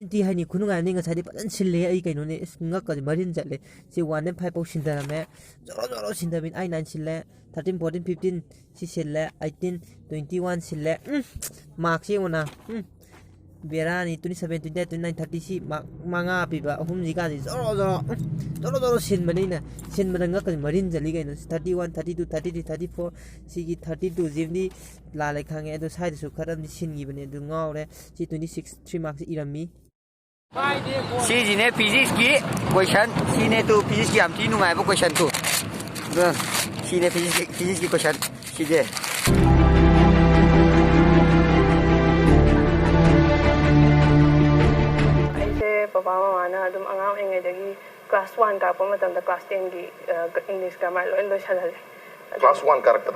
디 하니 군ung 아닌 거 자리 빠른 실내 이 가이노네 승가까지 머린 잘래 지 1 5 신다라메 저러저러 신다민 아이 난 실내 13 14 15 시 실내 18 21 실내 마크시 오나 베라니 27 28 29 30 시 망아 비바 홈 지가지 저러저러 신바니나 신바랑가까지 머린 잘리 가이노 31 32 33 34 시기 32 지브니 라레 칸게 도 사이드서 카람 신기브네 도 ngawre 시 26 3 마크시 이람미 시지네 피지스키 question 시네 또 피지스키 암티 누가이버 question 또 시네 피지스키 question 시제 아이세 papa mama adum angam engedagi class 1 ka pa matamda class 10 gi english grammar lo shalale class 1 karakter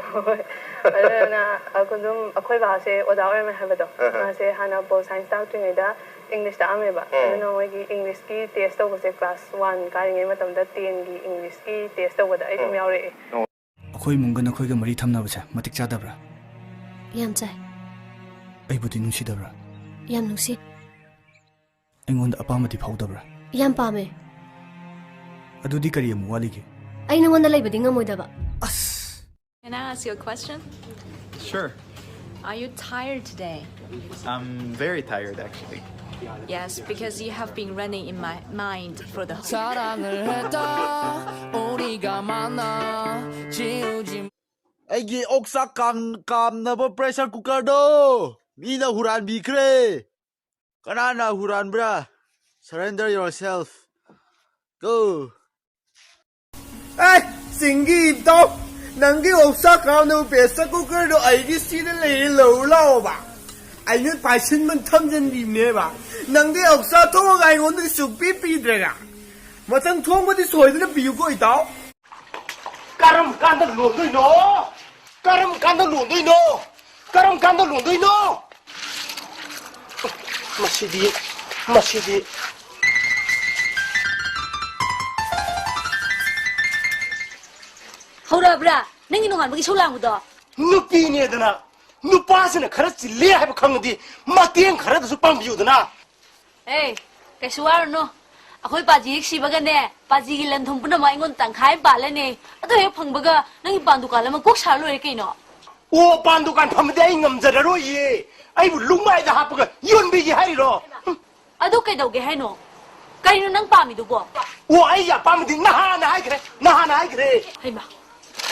adana akundum akhoi ba se oda oi me habado se hana bo science ta twinga English ta ameba adana wagi English ki test to se class 1 ka nge matamda 10 gi English ki test to da ai dum yaure akhoi mungan akhoi ga mari thamna ba matik chadabra yam chai ai budi nusidabra yam nusi aingonda apamati phawdabra yam pame adudi kari amu walige ai nangonda leibadi ngamoidaba Can I ask you a question? Sure. Are you tired today? I'm very tired, actually. Yes, because you have been running in my mind for the whole Agi oksa kam na ba pressure cooker do. Mina huran bikre. Kanana huran bra. Surrender yourself. Go. Hey, singi to. Nangi oksa kam na pressure cooker do aigi sida le lo lao ba. Ai nyt phải xin mình thâm dân đi nè ba. Nangi oksa thong ai ngon đi sụp pi pi drega. Mà thằng thong mà đi soi nó biểu có ý tao. Karam kanda luồn đôi nó. Karam kanda luồn đôi nó. Karam kanda luồn đôi nó. Masidi. hora bra nangi nongan bagi solang budo Nupi ni dana. Nupasina khara chille hai ba khangdi. Matieng khara da su pang biu dana. hey kai suar no akhoi paji si baga ne paji gi lan thong puna mai ngon tang khai ba le ne ado he phang baga nangi pandu ka lama kok sar loi kai no O pandu kan phamde ai ngam jara ro ye. Ai bu lungmai da hap ga yon bi ji hai ro. ado kai dau ge hai no kai no nang pami du bo O ai ya pam ding na hai kre. hai ma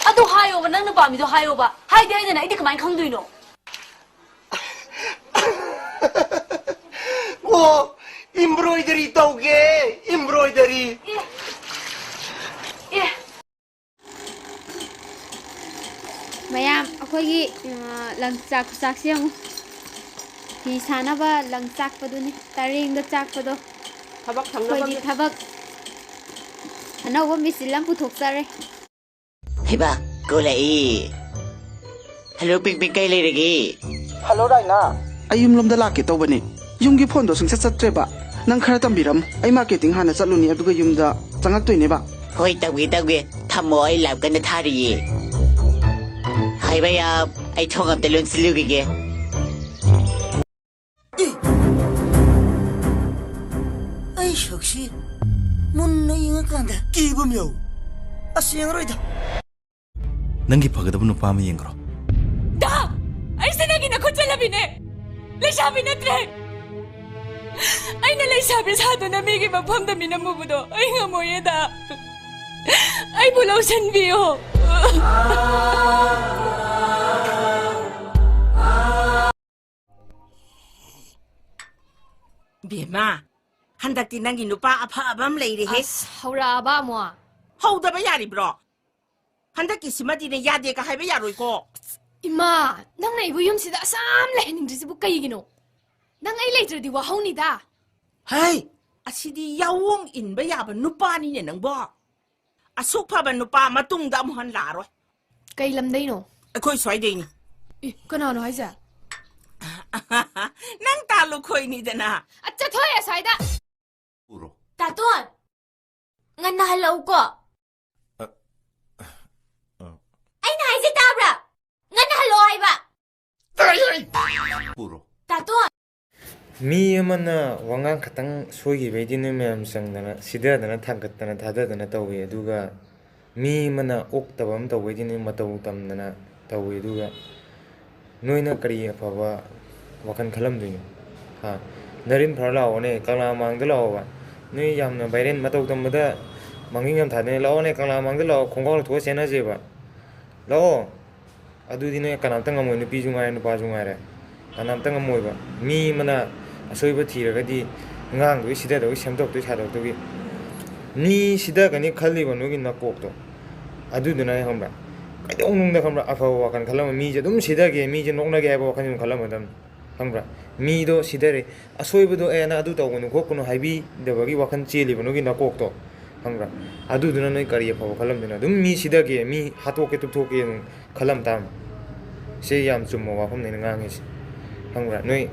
ado hayo ba nang na pami do hayo ba hai de ai na ai de kamai khang dui no O embroidery tauge. Embroidery. mayam akhoi langchak sak siang fi sanaba langchak paduni taring da chak pado thabak khoi thamna di thabak anawa misilam puthok sare Hiba ko lai Hello ping kai leirege Hello Raina. ayum lomda lake tawbani yumgi phone do sungsa chatreba nang khara tambiram ai marketing hana chaluni aduga yumda changak toine ba hoi tawge thamo ai lab kan thari hai ba ya ai thongam te lon silugi ge Ai shokshi. Mun na inga kanda. Kibu myo. Asiyang roida. nangi phagadabu nu pama yengro da ai se nagi na khochala bine le shabi na tre ai na le shabi sa do na mi gi mafam da mina mu budo ai nga moye da ai bulo san biyo Bima, handakti nangi nupa apa abam leiri he. hora ba mo Hauda ba yari bro. Handaki simati ne yade ka hai ba yaroi ko. ima nang na ibu yum sida asam le ning disi bu kai gino nang ai le tradi wa hauni da Hai, asidi yawong in ba yaba nupa ni ne nang bo. Asuk pa ba nupa matung da muhan laro. kai lam dai no Akoi swai dei ni. kana no haja Nang talo koi ni dana. acha thoya sai da Taton! Ngana halaw ko! Ay na, si Tabra! Ngana halaw ay ba? Puro. Taton! 미 ꯑꯃꯅ ꯋꯥꯉꯥꯡ ꯈꯇꯪ ꯁꯣꯏꯈꯤꯕꯩꯗꯤ ꯅꯣꯏ ꯃꯌꯥꯝ ꯆꯪꯗꯅ ꯁꯤꯗꯗꯅ ꯊꯥꯡꯒꯠꯇꯅ ꯊꯥꯗꯗꯅ ꯇꯧꯏ ꯑꯗꯨꯒ ꯃꯤ ꯑꯃꯅ ꯑꯣꯛꯇꯕ ꯑꯃ ꯇꯧꯕꯩꯗꯤ ꯅꯣꯏ ꯃꯇꯧ ꯇꯝꯗꯅ ꯇꯧꯏ ꯑꯗꯨꯒ ꯅꯣꯏꯅ ꯀꯔꯤ ꯑꯐꯕ ꯋꯥꯈꯜ ꯈꯜꯂꯝꯗꯣꯏꯅꯣ ꯍꯥ ꯅꯔꯤꯟ ꯐꯔ ꯂꯥꯛꯑꯣꯅꯦ ꯀꯪꯂꯥ ꯃꯥꯡꯗ ꯂꯥꯛꯑꯣꯕ ꯅꯣꯏ ꯌꯥꯝꯅ ꯚꯥꯏꯔꯦꯟ ꯃꯇꯧ ꯇꯝꯕꯗ ꯃꯃꯤꯡ ꯌꯥꯝ ꯊꯥꯗꯅ ꯂꯥꯛꯑꯣꯅꯦ ꯀꯪꯂꯥ ꯃꯥꯡꯗ ꯂꯥꯛꯑꯣ ꯈꯣꯡꯒꯥꯎ ꯂꯧꯊꯣꯛꯑ ꯆꯦꯟꯅꯁꯦꯕ ꯂꯥꯛꯑꯣ ꯑꯗꯨꯗꯤ ꯅꯣꯏ ꯀꯅꯥꯝꯇ ꯉꯝꯃꯣꯏ ꯅꯨꯄꯤꯁꯨ ꯉꯥꯏꯔꯦ ꯅꯨꯄꯥꯁꯨ ꯉꯥꯏꯔꯦ ꯀꯅꯥꯝꯇ ꯉꯝꯃꯣꯏꯕ ꯃꯤ ꯑꯃꯅ ꯑꯁꯣꯏꯕ ꯊꯤꯔꯒꯗꯤ ꯉꯥꯡꯗꯨꯒꯤ ꯁꯤꯗꯗꯨꯒꯤ ꯁꯦꯝꯗꯣꯛꯇꯨꯒꯤ ꯁꯥꯗꯣꯛꯇꯨꯒꯤ ꯃꯤ ꯁꯤꯗꯒꯅꯤ ꯈꯜꯂꯤꯕ ꯅꯣꯏꯒꯤ ꯅꯀꯣꯛꯇꯣ ꯑꯗꯨꯗꯨꯅ ꯈꯪꯕ꯭ꯔꯥ ꯀꯩꯗꯧꯅꯨꯡꯗ ꯈꯪꯕ꯭ꯔꯥ ꯑꯐꯕ ꯋꯥꯈꯜ ꯈꯜꯂꯝꯕ ꯃꯤꯁꯦ ꯑꯗꯨꯝ ꯁꯤꯗꯒꯦ ꯃꯤꯁꯦ ꯅꯣꯛꯅꯒꯦ ꯍꯥꯏꯕ ꯋꯥꯈꯜ ꯑꯗꯨꯝ ꯈꯜꯂꯝꯒꯗꯕꯅꯤ ꯈꯪꯕ꯭ꯔꯥ ꯃꯤꯗꯣ ꯁꯤꯗꯔꯦ ꯑꯁꯣꯏꯕꯗꯣ ꯅꯪ ꯑꯗꯨ ꯇꯧꯒꯅꯨ ꯈꯣꯠꯀꯅꯨ ꯍꯥꯏꯕꯤꯗꯕꯒꯤ ꯋꯥꯈꯜ ꯆꯦꯜꯂꯤꯕ ꯅꯣꯏꯒꯤ ꯅꯀꯣꯛꯇꯣ ꯈꯪꯕ꯭ꯔꯥ ꯑꯗꯨꯗꯨꯅ ꯅꯣꯏ ꯀꯔꯤ ꯑꯐꯕ ꯈꯜꯂꯝꯗꯣꯏꯅꯣ ꯑꯗꯨꯝ ꯃꯤ ꯁꯤꯗꯒꯦ ꯃꯤ ꯍꯥꯠꯇꯣꯛꯀꯦ ꯇꯨꯞꯊꯣꯛꯀꯦ ꯑꯗꯨꯝ ꯈꯜꯂꯝ ꯇꯥꯕꯅꯤ ꯁꯤ ꯌꯥꯝ ꯆꯨꯝꯕ ꯋꯥꯐꯝꯅꯦ ꯑꯩꯅ ꯉꯥꯡꯉꯤꯁꯦ ꯈꯪꯕ꯭ꯔꯥ ꯅꯣꯏ